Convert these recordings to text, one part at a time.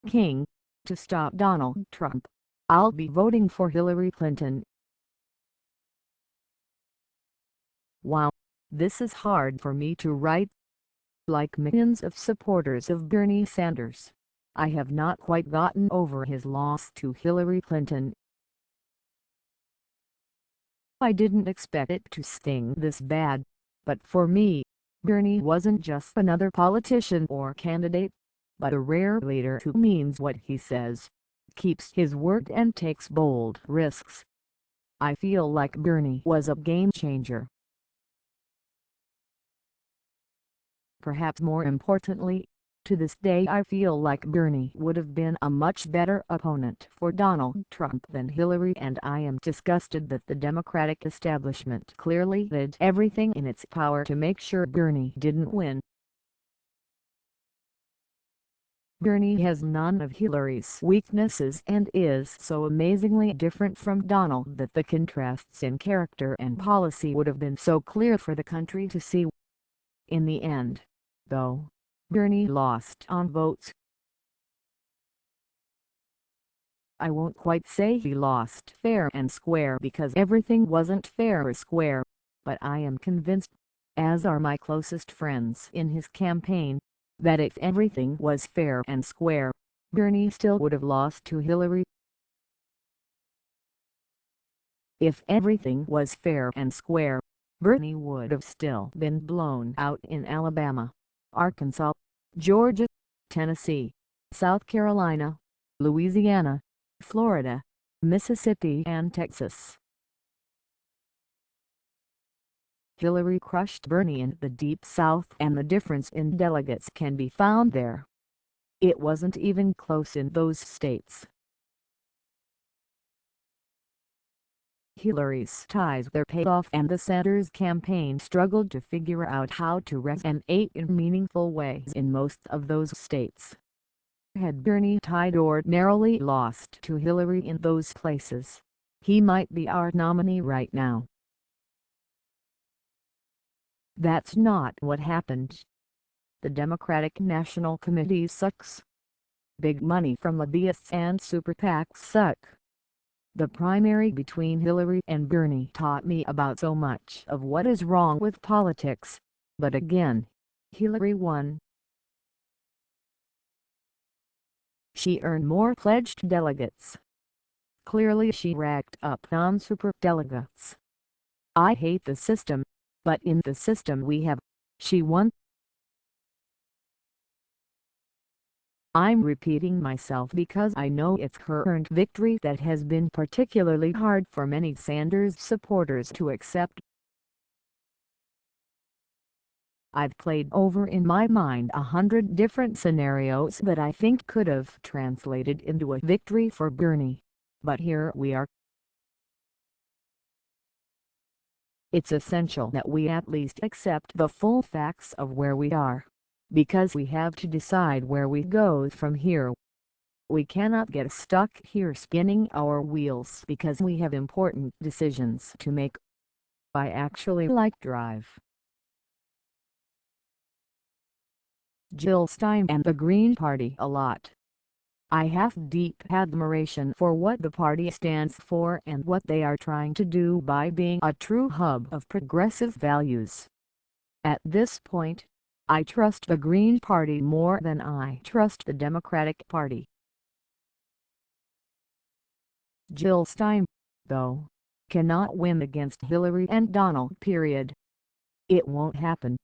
King, to stop Donald Trump, I'll be voting for Hillary Clinton. Wow, this is hard for me to write. Like millions of supporters of Bernie Sanders, I have not quite gotten over his loss to Hillary Clinton. I didn't expect it to sting this bad, but for me, Bernie wasn't just another politician or candidate, but a rare leader who means what he says, keeps his word and takes bold risks. I feel like Bernie was a game changer. Perhaps more importantly, to this day I feel like Bernie would have been a much better opponent for Donald Trump than Hillary, and I am disgusted that the Democratic establishment clearly did everything in its power to make sure Bernie didn't win. Bernie has none of Hillary's weaknesses and is so amazingly different from Donald that the contrasts in character and policy would have been so clear for the country to see. In the end, though, Bernie lost on votes. I won't quite say he lost fair and square because everything wasn't fair or square, but I am convinced, as are my closest friends in his campaign, that if everything was fair and square, Bernie still would have lost to Hillary. If everything was fair and square, Bernie would have still been blown out in Alabama, Arkansas, Georgia, Tennessee, South Carolina, Louisiana, Florida, Mississippi and Texas. Hillary crushed Bernie in the Deep South, and the difference in delegates can be found there. It wasn't even close in those states. Hillary's ties were paid off, and the Sanders campaign struggled to figure out how to resonate in meaningful ways in most of those states. Had Bernie tied or narrowly lost to Hillary in those places, he might be our nominee right now. That's not what happened. The Democratic National Committee sucks. Big money from lobbyists and SuperPACs suck. The primary between Hillary and Bernie taught me about so much of what is wrong with politics, but again, Hillary won. She earned more pledged delegates. Clearly she racked up non-superdelegates. I hate the system, but in the system we have, she won. I'm repeating myself because I know it's her earned victory that has been particularly hard for many Sanders supporters to accept. I've played over in my mind 100 different scenarios that I think could have translated into a victory for Bernie, but here we are. It's essential that we at least accept the full facts of where we are, because we have to decide where we go from here. We cannot get stuck here spinning our wheels because we have important decisions to make. I actually like Drive. Jill Stein and the Green Party a lot. I have deep admiration for what the party stands for and what they are trying to do by being a true hub of progressive values. At this point, I trust the Green Party more than I trust the Democratic Party. Jill Stein, though, cannot win against Hillary and Donald. It won't happen.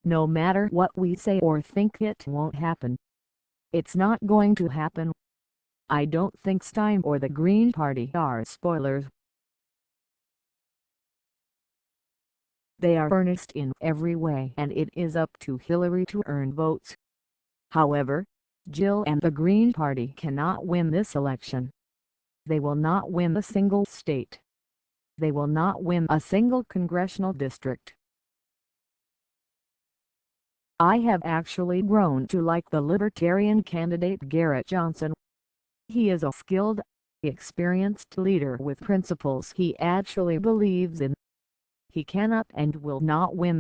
No matter what we say or think, it won't happen. It's not going to happen. I don't think Stein or the Green Party are spoilers. They are earnest in every way, and it is up to Hillary to earn votes. However, Jill and the Green Party cannot win this election. They will not win a single state. They will not win a single congressional district. I have actually grown to like the Libertarian candidate Garrett Johnson. He is a skilled, experienced leader with principles he actually believes in. He cannot and will not win.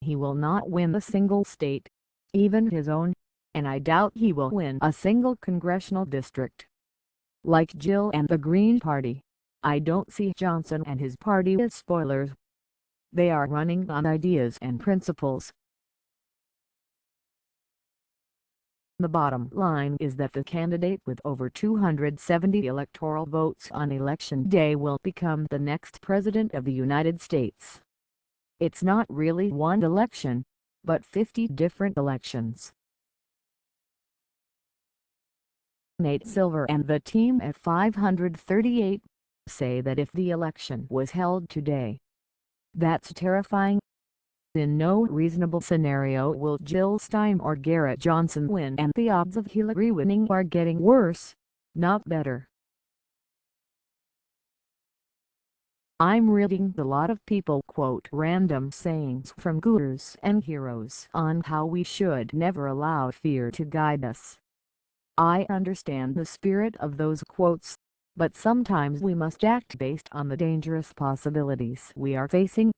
He will not win a single state, even his own, and I doubt he will win a single congressional district. Like Jill and the Green Party, I don't see Johnson and his party as spoilers. They are running on ideas and principles. The bottom line is that the candidate with over 270 electoral votes on Election Day will become the next President of the United States. It's not really one election, but 50 different elections. Nate Silver and the team at 538 say that if the election was held today, that's terrifying. In no reasonable scenario will Jill Stein or Garrett Johnson win, and the odds of Hillary winning are getting worse, not better. I'm reading a lot of people quote random sayings from gurus and heroes on how we should never allow fear to guide us. I understand the spirit of those quotes, but sometimes we must act based on the dangerous possibilities we are facing.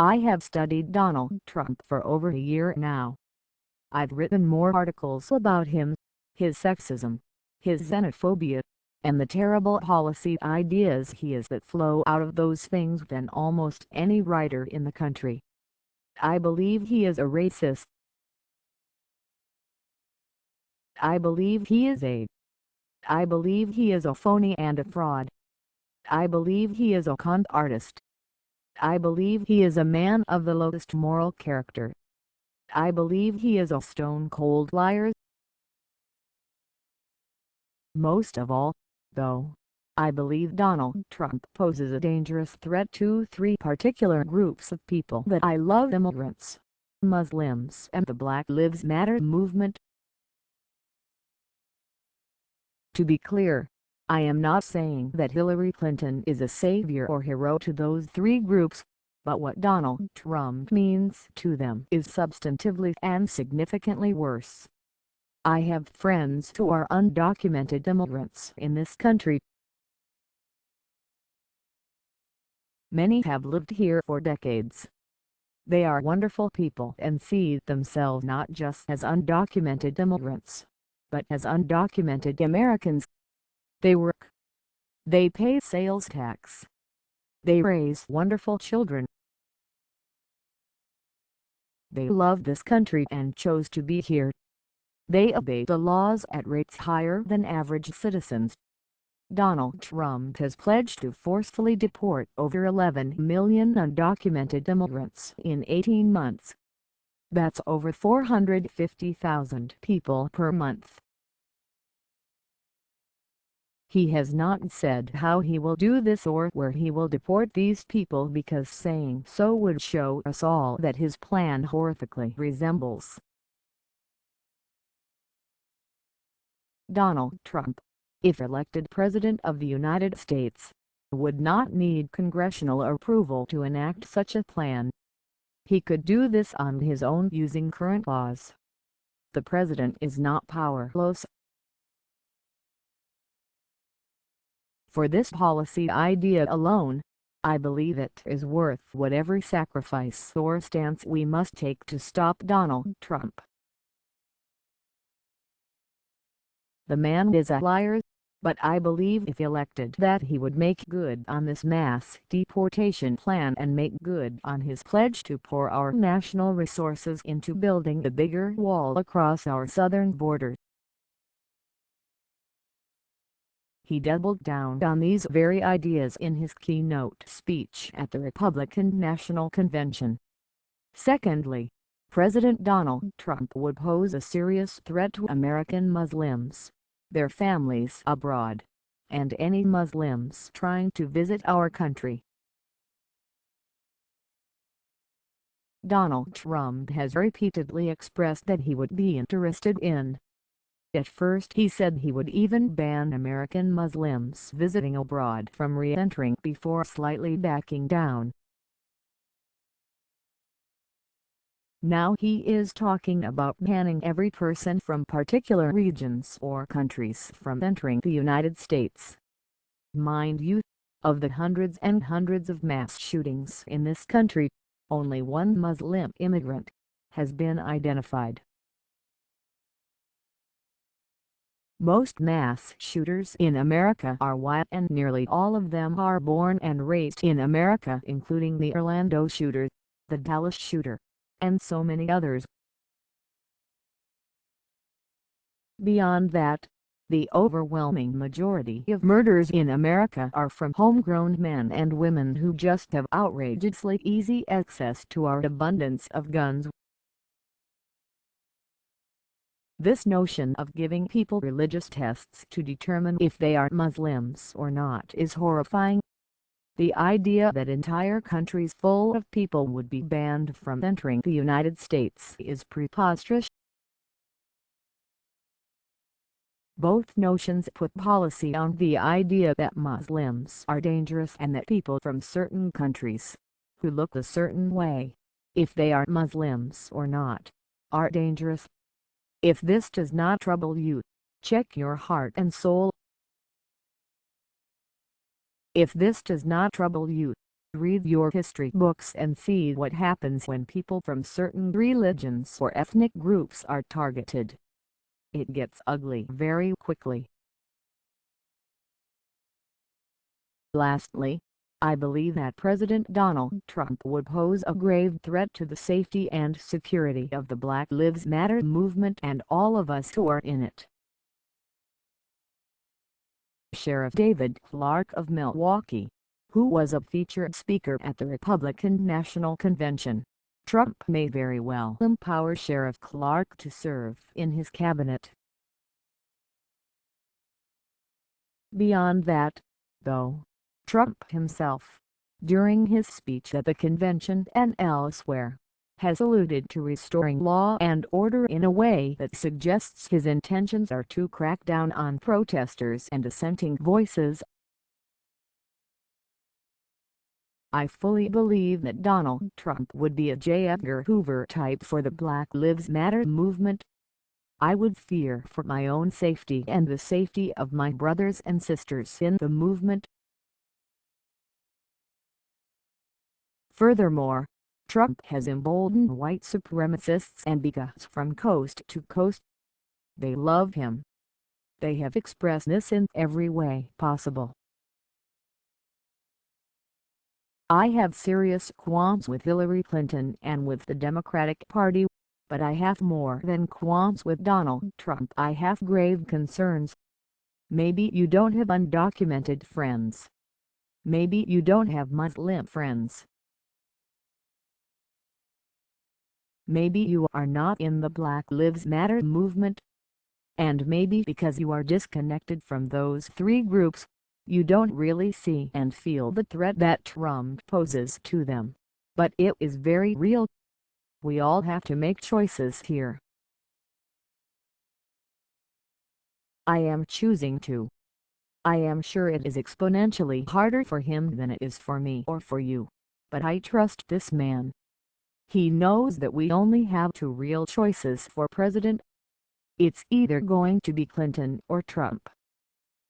I have studied Donald Trump for over a year now. I've written more articles about him, his sexism, his xenophobia, and the terrible policy ideas he has that flow out of those things than almost any writer in the country. I believe he is a racist. I believe he is a phony and a fraud. I believe he is a con artist. I believe he is a man of the lowest moral character. I believe he is a stone-cold liar. Most of all, though, I believe Donald Trump poses a dangerous threat to three particular groups of people that I love: immigrants, Muslims, and the Black Lives Matter movement. To be clear, I am not saying that Hillary Clinton is a savior or hero to those three groups, but what Donald Trump means to them is substantively and significantly worse. I have friends who are undocumented immigrants in this country. Many have lived here for decades. They are wonderful people and see themselves not just as undocumented immigrants, but as undocumented Americans. They work. They pay sales tax. They raise wonderful children. They love this country and chose to be here. They obey the laws at rates higher than average citizens. Donald Trump has pledged to forcefully deport over 11 million undocumented immigrants in 18 months. That's over 450,000 people per month. He has not said how he will do this or where he will deport these people, because saying so would show us all that his plan horrifically resembles Donald Trump, if elected President of the United States, would not need congressional approval to enact such a plan. He could do this on his own using current laws. The president is not powerless. For this policy idea alone, I believe it is worth whatever sacrifice or stance we must take to stop Donald Trump. The man is a liar, but I believe if elected that he would make good on this mass deportation plan and make good on his pledge to pour our national resources into building a bigger wall across our southern border. He doubled down on these very ideas in his keynote speech at the Republican National Convention. Secondly, President Donald Trump would pose a serious threat to American Muslims, their families abroad, and any Muslims trying to visit our country. Donald Trump has repeatedly expressed that he would be interested in. At first he said he would even ban American Muslims visiting abroad from re-entering, before slightly backing down. Now he is talking about banning every person from particular regions or countries from entering the United States. Mind you, of the hundreds and hundreds of mass shootings in this country, only one Muslim immigrant has been identified. Most mass shooters in America are white, and nearly all of them are born and raised in America, including the Orlando shooter, the Dallas shooter, and so many others. Beyond that, the overwhelming majority of murders in America are from homegrown men and women who just have outrageously easy access to our abundance of guns. This notion of giving people religious tests to determine if they are Muslims or not is horrifying. The idea that entire countries full of people would be banned from entering the United States is preposterous. Both notions put policy on the idea that Muslims are dangerous and that people from certain countries, who look a certain way, if they are Muslims or not, are dangerous. If this does not trouble you, check your heart and soul. If this does not trouble you, read your history books and see what happens when people from certain religions or ethnic groups are targeted. It gets ugly very quickly. Lastly, I believe that President Donald Trump would pose a grave threat to the safety and security of the Black Lives Matter movement and all of us who are in it. Sheriff David Clarke of Milwaukee, who was a featured speaker at the Republican National Convention, Trump may very well empower Sheriff Clarke to serve in his cabinet. Beyond that, though, Trump himself, during his speech at the convention and elsewhere, has alluded to restoring law and order in a way that suggests his intentions are to crack down on protesters and dissenting voices. I fully believe that Donald Trump would be a J. Edgar Hoover type for the Black Lives Matter movement. I would fear for my own safety and the safety of my brothers and sisters in the movement. Furthermore, Trump has emboldened white supremacists and bigots from coast to coast. They love him. They have expressed this in every way possible. I have serious qualms with Hillary Clinton and with the Democratic Party, but I have more than qualms with Donald Trump. I have grave concerns. Maybe you don't have undocumented friends. Maybe you don't have Muslim friends. Maybe you are not in the Black Lives Matter movement. And maybe because you are disconnected from those three groups, you don't really see and feel the threat that Trump poses to them. But it is very real. We all have to make choices here. I am choosing to. I am sure it is exponentially harder for him than it is for me or for you. But I trust this man. He knows that we only have two real choices for president. It's either going to be Clinton or Trump.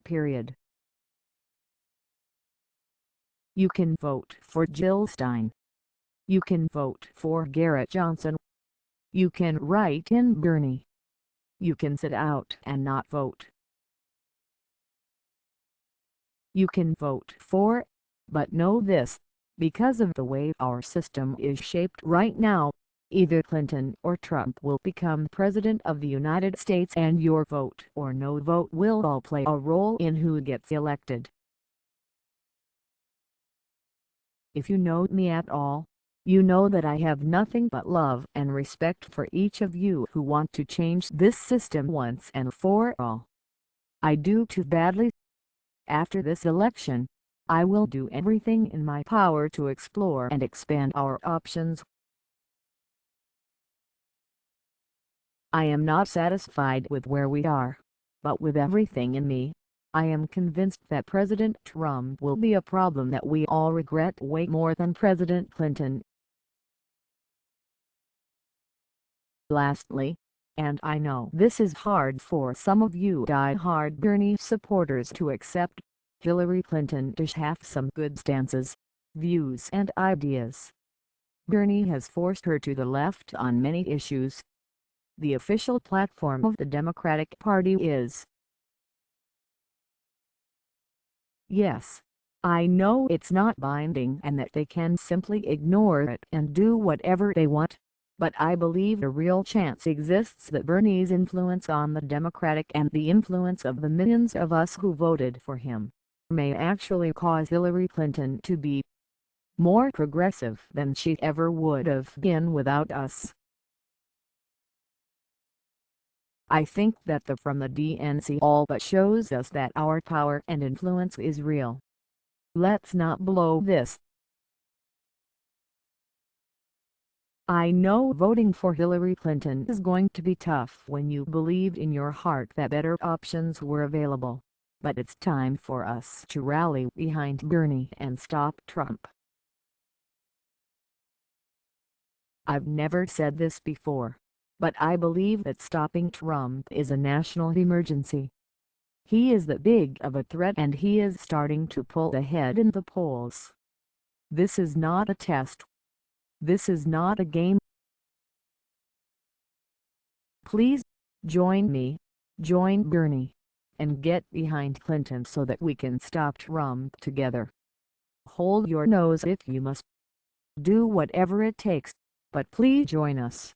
Period. You can vote for Jill Stein. You can vote for Garrett Johnson. You can write in Bernie. You can sit out and not vote. You can vote for, but know this, because of the way our system is shaped right now, either Clinton or Trump will become President of the United States, and your vote or no vote will all play a role in who gets elected. If you know me at all, you know that I have nothing but love and respect for each of you who want to change this system once and for all. I do too badly. After this election, I will do everything in my power to explore and expand our options. I am not satisfied with where we are, but with everything in me, I am convinced that President Trump will be a problem that we all regret way more than President Clinton. Lastly, and I know this is hard for some of you die-hard Bernie supporters to accept, Hillary Clinton does have some good stances, views and ideas. Bernie has forced her to the left on many issues. The official platform of the Democratic Party is, yes, I know it's not binding and that they can simply ignore it and do whatever they want, but I believe a real chance exists that Bernie's influence on the Democratic and the influence of the millions of us who voted for him may actually cause Hillary Clinton to be more progressive than she ever would have been without us. I think that the from the DNC all but shows us that our power and influence is real. Let's not blow this. I know voting for Hillary Clinton is going to be tough when you believed in your heart that better options were available, but it's time for us to rally behind Bernie and stop Trump. I've never said this before, but I believe that stopping Trump is a national emergency. He is that big of a threat and he is starting to pull ahead in the polls. This is not a test. This is not a game. Please, join me, join Bernie, and get behind Clinton so that we can stop Trump together. Hold your nose if you must. Do whatever it takes, but please join us.